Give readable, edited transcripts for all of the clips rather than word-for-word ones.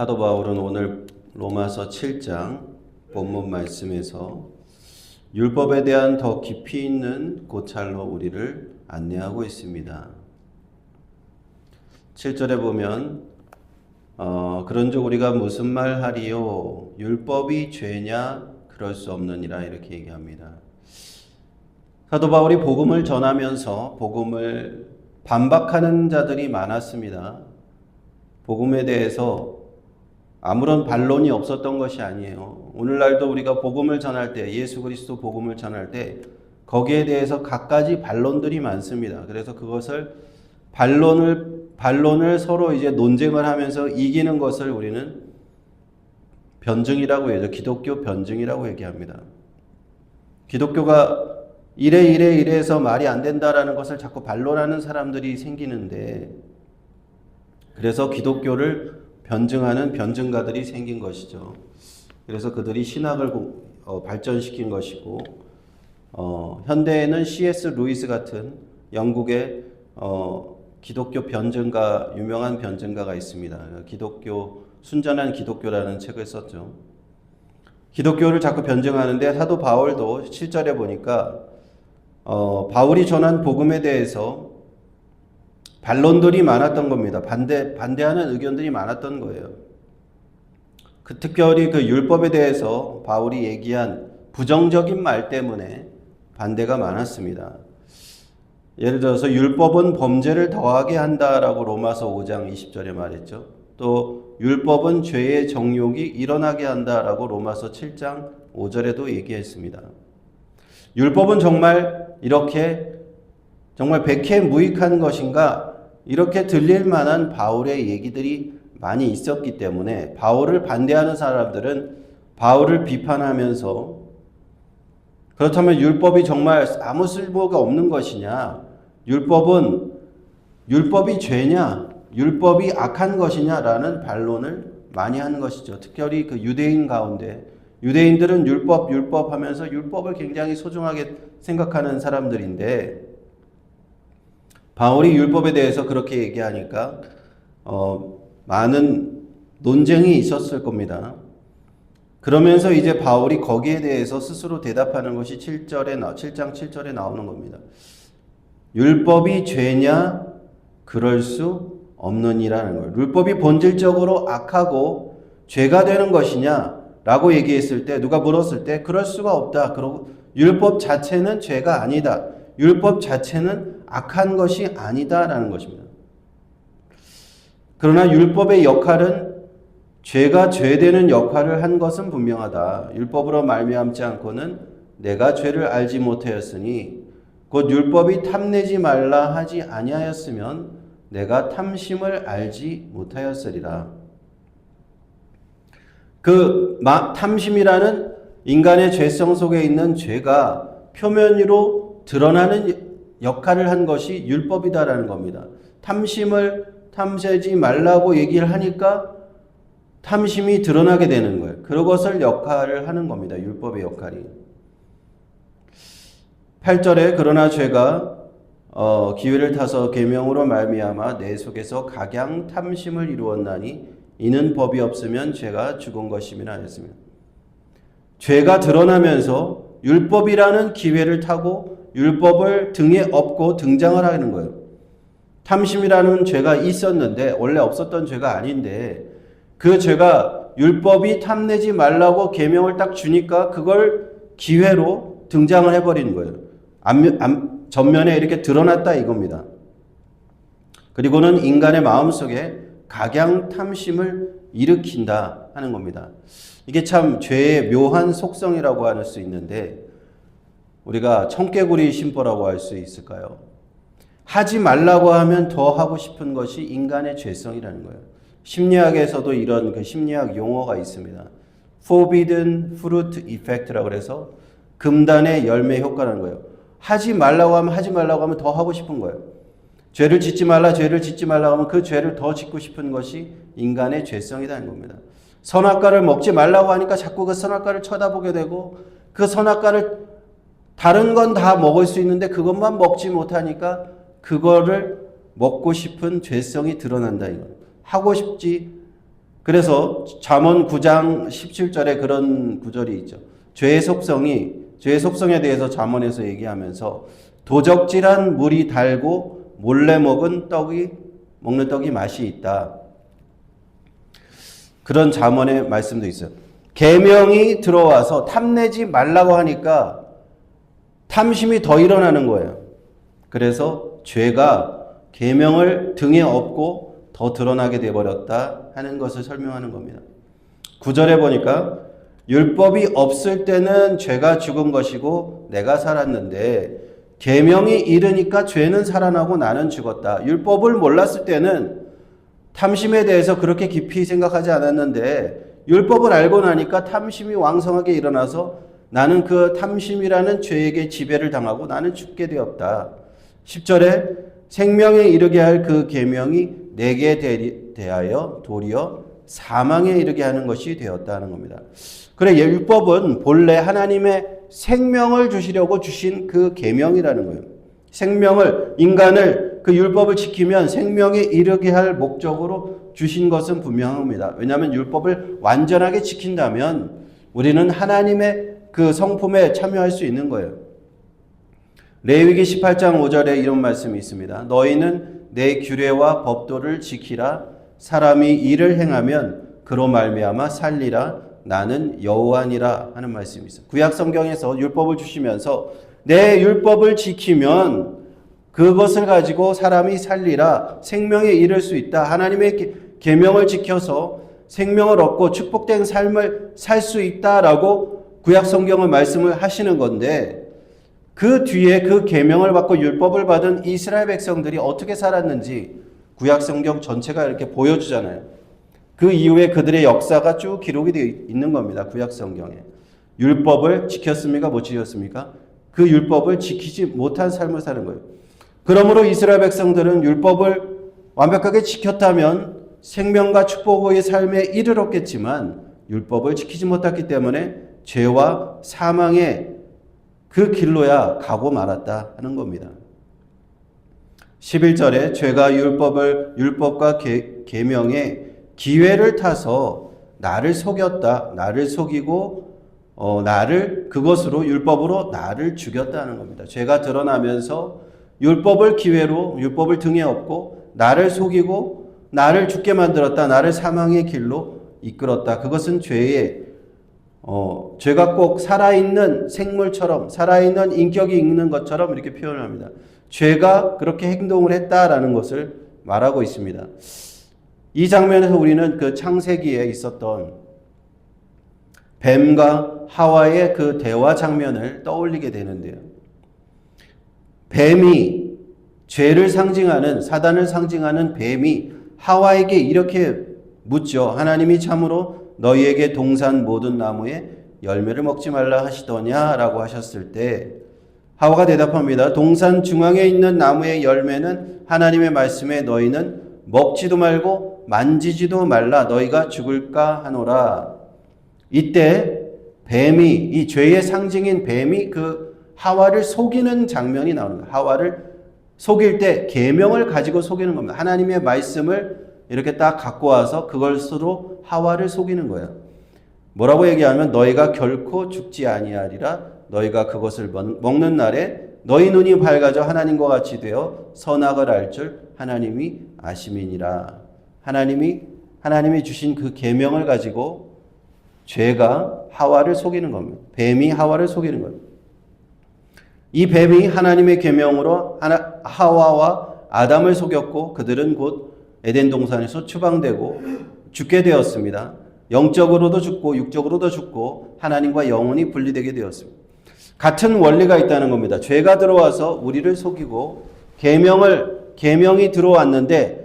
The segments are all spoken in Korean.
사도 바울은 오늘 로마서 7장 본문 말씀에서 율법에 대한 더 깊이 있는 고찰로 우리를 안내하고 있습니다. 7절에 보면 그런즉 우리가 무슨 말 하리요? 율법이 죄냐? 그럴 수 없느니라 이렇게 얘기합니다. 사도 바울이 복음을 전하면서 복음을 반박하는 자들이 많았습니다. 복음에 대해서 아무런 반론이 없었던 것이 아니에요. 오늘날도 우리가 복음을 전할 때, 예수 그리스도 복음을 전할 때 거기에 대해서 갖가지 반론들이 많습니다. 그래서 그것을 반론을 서로 이제 논쟁을 하면서 이기는 것을 우리는 변증이라고 해요. 기독교 변증이라고 얘기합니다. 기독교가 이래서 말이 안 된다라는 것을 자꾸 반론하는 사람들이 생기는데, 그래서 기독교를 변증하는 변증가들이 생긴 것이죠. 그래서 그들이 신학을 발전시킨 것이고, 현대에는 C.S. 루이스 같은 영국의 기독교 변증가, 유명한 변증가가 있습니다. 순전한 기독교라는 책을 썼죠. 기독교를 자꾸 변증하는데 사도 바울도 7절에 보니까 바울이 전한 복음에 대해서 반론들이 많았던 겁니다. 반대하는 의견들이 많았던 거예요. 특별히 그 율법에 대해서 바울이 얘기한 부정적인 말 때문에 반대가 많았습니다. 예를 들어서 율법은 범죄를 더하게 한다라고 로마서 5장 20절에 말했죠. 또 율법은 죄의 정욕이 일어나게 한다라고 로마서 7장 5절에도 얘기했습니다. 율법은 정말 백해무익한 것인가? 이렇게 들릴 만한 바울의 얘기들이 많이 있었기 때문에 바울을 반대하는 사람들은 바울을 비판하면서, 그렇다면 율법이 정말 아무 쓸모가 없는 것이냐? 율법이 죄냐? 율법이 악한 것이냐라는 반론을 많이 하는 것이죠. 특별히 그 유대인 가운데, 유대인들은 율법 하면서 율법을 굉장히 소중하게 생각하는 사람들인데, 바울이 율법에 대해서 그렇게 얘기하니까 많은 논쟁이 있었을 겁니다. 그러면서 이제 바울이 거기에 대해서 스스로 대답하는 것이 7장 7절에 나오는 겁니다. 율법이 죄냐? 그럴 수 없느니라는 거예요. 율법이 본질적으로 악하고 죄가 되는 것이냐? 라고 얘기했을 때, 누가 물었을 때 그럴 수가 없다. 그러고 율법 자체는 죄가 아니다. 율법 자체는 악한 것이 아니다라는 것입니다. 그러나 율법의 역할은 죄가 죄되는 역할을 한 것은 분명하다. 율법으로 말미암지 않고는 내가 죄를 알지 못하였으니 곧 율법이 탐내지 말라 하지 아니하였으면 내가 탐심을 알지 못하였으리라. 탐심이라는 인간의 죄성 속에 있는 죄가 표면으로 드러나는 역할을 한 것이 율법이다라는 겁니다. 탐세지 말라고 얘기를 하니까 탐심이 드러나게 되는 거예요. 그것을 역할을 하는 겁니다. 율법의 역할이. 8절에 그러나 죄가 기회를 타서 계명으로 말미암아 내 속에서 각양 탐심을 이루었나니 이는 법이 없으면 죄가 죽은 것임이라 하였습니다. 죄가 드러나면서 율법이라는 기회를 타고 율법을 등에 업고 등장을 하는 거예요. 탐심이라는 죄가 있었는데, 원래 없었던 죄가 아닌데, 그 죄가 율법이 탐내지 말라고 계명을 딱 주니까 그걸 기회로 등장을 해버리는 거예요. 전면에 이렇게 드러났다 이겁니다. 그리고는 인간의 마음속에 각양 탐심을 일으킨다 하는 겁니다. 이게 참 죄의 묘한 속성이라고 할 수 있는데, 우리가 청개구리 심보라고 할 수 있을까요? 하지 말라고 하면 더 하고 싶은 것이 인간의 죄성이라는 거예요. 심리학에서도 이런 그 심리학 용어가 있습니다. Forbidden Fruit Effect라고 해서 금단의 열매 효과라는 거예요. 하지 말라고 하면 더 하고 싶은 거예요. 죄를 짓지 말라고 하면 그 죄를 더 짓고 싶은 것이 인간의 죄성이라는 겁니다. 선악과를 먹지 말라고 하니까 자꾸 그 선악과를 쳐다보게 되고, 그 선악과를 다른 건 다 먹을 수 있는데 그것만 먹지 못하니까 그거를 먹고 싶은 죄성이 드러난다 이거. 하고 싶지 그래서 잠언 9장 17절에 그런 구절이 있죠. 죄의 속성에 대해서 잠언에서 얘기하면서 도적질한 물이 달고 몰래 먹는 떡이 맛이 있다. 그런 잠언의 말씀도 있어요. 계명이 들어와서 탐내지 말라고 하니까 탐심이 더 일어나는 거예요. 그래서 죄가 계명을 등에 업고 더 드러나게 되어버렸다 하는 것을 설명하는 겁니다. 9절에 보니까 율법이 없을 때는 죄가 죽은 것이고 내가 살았는데 계명이 이르니까 죄는 살아나고 나는 죽었다. 율법을 몰랐을 때는 탐심에 대해서 그렇게 깊이 생각하지 않았는데 율법을 알고 나니까 탐심이 왕성하게 일어나서 나는 그 탐심이라는 죄에게 지배를 당하고 나는 죽게 되었다. 10절에 생명에 이르게 할 그 계명이 내게 대하여 도리어 사망에 이르게 하는 것이 되었다는 겁니다. 그래, 율법은 본래 하나님의 생명을 주시려고 주신 그 계명이라는 거예요. 인간을 그 율법을 지키면 생명에 이르게 할 목적으로 주신 것은 분명합니다. 왜냐하면 율법을 완전하게 지킨다면 우리는 하나님의 그 성품에 참여할 수 있는 거예요. 레위기 18장 5절에 이런 말씀이 있습니다. 너희는 내 규례와 법도를 지키라. 사람이 이를 행하면 그로 말미암아 살리라. 나는 여호와니라 하는 말씀이 있어요. 구약 성경에서 율법을 주시면서 내 율법을 지키면 그것을 가지고 사람이 살리라. 생명에 이를 수 있다. 하나님의 계명을 지켜서 생명을 얻고 축복된 삶을 살 수 있다라고 구약 성경은 말씀을 하시는 건데 그 뒤에 그 계명을 받고 율법을 받은 이스라엘 백성들이 어떻게 살았는지 구약 성경 전체가 이렇게 보여주잖아요. 그 이후에 그들의 역사가 쭉 기록이 되어 있는 겁니다. 구약 성경에. 율법을 지켰습니까? 못 지켰습니까? 그 율법을 지키지 못한 삶을 사는 거예요. 그러므로 이스라엘 백성들은 율법을 완벽하게 지켰다면 생명과 축복의 삶에 이르렀겠지만 율법을 지키지 못했기 때문에 죄와 사망의 그 길로야 가고 말았다 하는 겁니다. 11절에 죄가 율법과 계명에 기회를 타서 나를 속였다. 나를 속이고 그것으로 율법으로 나를 죽였다는 겁니다. 죄가 드러나면서 율법을 기회로 율법을 등에 업고 나를 속이고 나를 죽게 만들었다. 나를 사망의 길로 이끌었다. 그것은 죄가 꼭 살아있는 생물처럼 살아있는 인격이 있는 것처럼 이렇게 표현을 합니다. 죄가 그렇게 행동을 했다라는 것을 말하고 있습니다. 이 장면에서 우리는 그 창세기에 있었던 뱀과 하와의 그 대화 장면을 떠올리게 되는데요. 뱀이 죄를 상징하는 사단을 상징하는 뱀이 하와에게 이렇게 묻죠. 하나님이 참으로 너희에게 동산 모든 나무의 열매를 먹지 말라 하시더냐라고 하셨을 때 하와가 대답합니다. 동산 중앙에 있는 나무의 열매는 하나님의 말씀에 너희는 먹지도 말고 만지지도 말라 너희가 죽을까 하노라. 이때 뱀이 이 죄의 상징인 뱀이 그 하와를 속이는 장면이 나오는 거예요. 하와를 속일 때 계명을 가지고 속이는 겁니다. 하나님의 말씀을 이렇게 딱 갖고 와서 그것으로 하와를 속이는 거예요. 뭐라고 얘기하면 너희가 결코 죽지 아니하리라. 너희가 그것을 먹는 날에 너희 눈이 밝아져 하나님과 같이 되어 선악을 알 줄 하나님이 아심이니라. 하나님이 주신 그 계명을 가지고 죄가 하와를 속이는 겁니다. 뱀이 하와를 속이는 거예요. 이 뱀이 하나님의 계명으로 하와와 아담을 속였고 그들은 곧 에덴 동산에서 추방되고 죽게 되었습니다. 영적으로도 죽고 육적으로도 죽고 하나님과 영원히 분리되게 되었습니다. 같은 원리가 있다는 겁니다. 죄가 들어와서 우리를 속이고 계명이 들어왔는데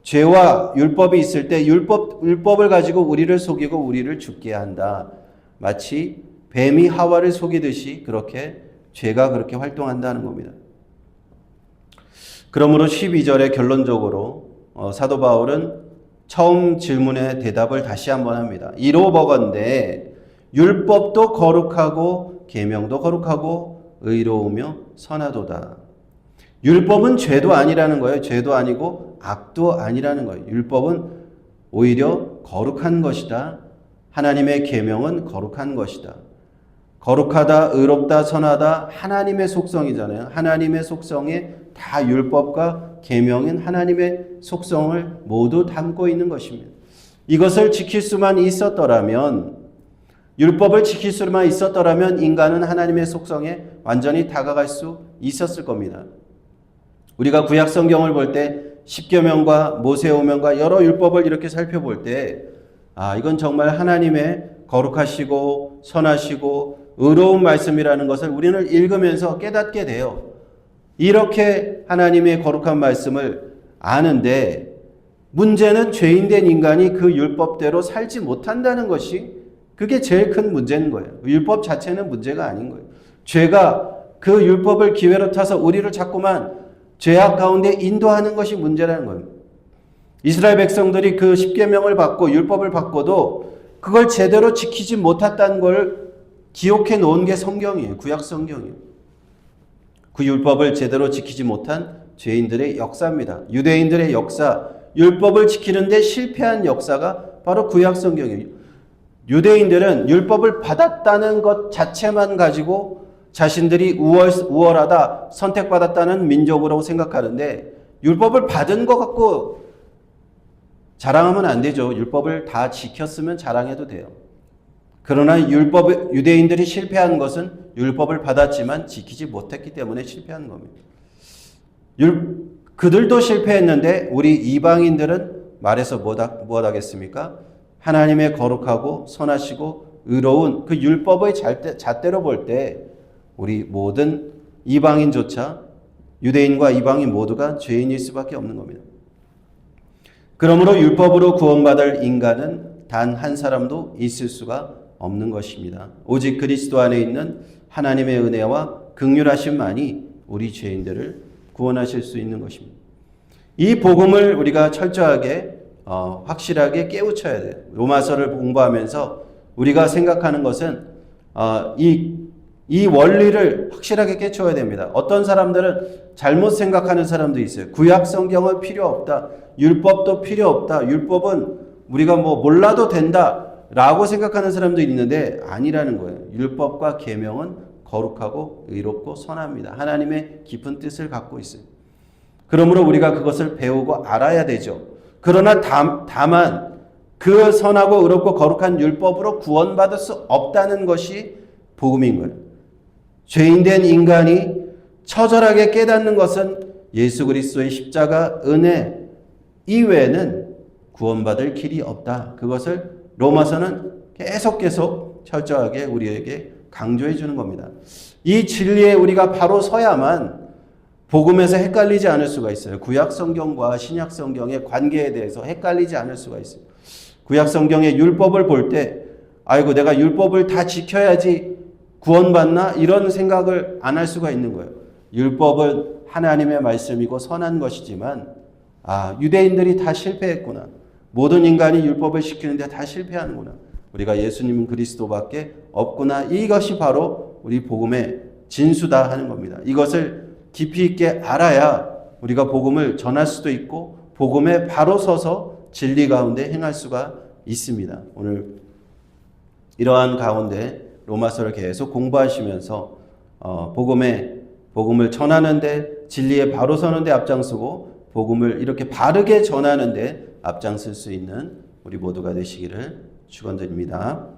죄와 율법이 있을 때 율법을 가지고 우리를 속이고 우리를 죽게 한다. 마치 뱀이 하와를 속이듯이 그렇게 죄가 그렇게 활동한다는 겁니다. 그러므로 12절에 결론적으로 사도 바울은 처음 질문의 대답을 다시 한번 합니다. 이로버건대 율법도 거룩하고 계명도 거룩하고 의로우며 선하도다. 율법은 죄도 아니라는 거예요. 죄도 아니고 악도 아니라는 거예요. 율법은 오히려 거룩한 것이다. 하나님의 계명은 거룩한 것이다. 거룩하다, 의롭다, 선하다 하나님의 속성이잖아요. 하나님의 속성에 다 율법과 계명인 하나님의 속성을 모두 담고 있는 것입니다. 이것을 지킬 수만 있었더라면, 율법을 지킬 수만 있었더라면 인간은 하나님의 속성에 완전히 다가갈 수 있었을 겁니다. 우리가 구약 성경을 볼 때 십계명과 모세오명과 여러 율법을 이렇게 살펴볼 때 이건 정말 하나님의 거룩하시고 선하시고 의로운 말씀이라는 것을 우리는 읽으면서 깨닫게 돼요. 이렇게 하나님의 거룩한 말씀을 아는데 문제는 죄인된 인간이 그 율법대로 살지 못한다는 것이 그게 제일 큰 문제인 거예요. 율법 자체는 문제가 아닌 거예요. 죄가 그 율법을 기회로 타서 우리를 자꾸만 죄악 가운데 인도하는 것이 문제라는 거예요. 이스라엘 백성들이 그 십계명을 받고 율법을 받고도 그걸 제대로 지키지 못했다는 걸 기록해 놓은 게 성경이에요. 구약 성경이에요. 그 율법을 제대로 지키지 못한 죄인들의 역사입니다. 유대인들의 역사, 율법을 지키는데 실패한 역사가 바로 구약 성경이에요. 유대인들은 율법을 받았다는 것 자체만 가지고 자신들이 우월하다, 선택받았다는 민족으로 생각하는데 율법을 받은 것 갖고 자랑하면 안 되죠. 율법을 다 지켰으면 자랑해도 돼요. 그러나 유대인들이 실패한 것은 율법을 받았지만 지키지 못했기 때문에 실패한 겁니다. 그들도 실패했는데 우리 이방인들은 말해서 무엇하겠습니까? 하나님의 거룩하고 선하시고 의로운 그 율법의 잣대로 볼 때 우리 모든 이방인조차 유대인과 이방인 모두가 죄인일 수밖에 없는 겁니다. 그러므로 율법으로 구원받을 인간은 단 한 사람도 있을 수가 없는 것입니다. 오직 그리스도 안에 있는 하나님의 은혜와 긍휼하심만이 우리 죄인들을 구원하실 수 있는 것입니다. 이 복음을 우리가 철저하게 확실하게 깨우쳐야 돼요. 로마서를 공부하면서 우리가 생각하는 것은 이 원리를 확실하게 깨쳐야 됩니다. 어떤 사람들은 잘못 생각하는 사람도 있어요. 구약 성경은 필요 없다. 율법도 필요 없다. 율법은 우리가 몰라도 된다. 라고 생각하는 사람도 있는데 아니라는 거예요. 율법과 계명은 거룩하고 의롭고 선합니다. 하나님의 깊은 뜻을 갖고 있어요. 그러므로 우리가 그것을 배우고 알아야 되죠. 그러나 다만 그 선하고 의롭고 거룩한 율법으로 구원받을 수 없다는 것이 복음인 거예요. 죄인된 인간이 처절하게 깨닫는 것은 예수 그리스도의 십자가 은혜 이외에는 구원받을 길이 없다. 그것을 로마서는 계속 철저하게 우리에게 강조해 주는 겁니다. 이 진리에 우리가 바로 서야만 복음에서 헷갈리지 않을 수가 있어요. 구약 성경과 신약 성경의 관계에 대해서 헷갈리지 않을 수가 있어요. 구약 성경의 율법을 볼 때 아이고 내가 율법을 다 지켜야지 구원받나? 이런 생각을 안 할 수가 있는 거예요. 율법은 하나님의 말씀이고 선한 것이지만 유대인들이 다 실패했구나. 모든 인간이 율법을 지키는데 다 실패하는구나. 우리가 예수님은 그리스도밖에 없구나. 이것이 바로 우리 복음의 진수다 하는 겁니다. 이것을 깊이 있게 알아야 우리가 복음을 전할 수도 있고 복음에 바로 서서 진리 가운데 행할 수가 있습니다. 오늘 이러한 가운데 로마서를 계속 공부하시면서 복음을 전하는데 진리에 바로 서는데 앞장서고 복음을 이렇게 바르게 전하는데 앞장설 수 있는 우리 모두가 되시기를 축원드립니다.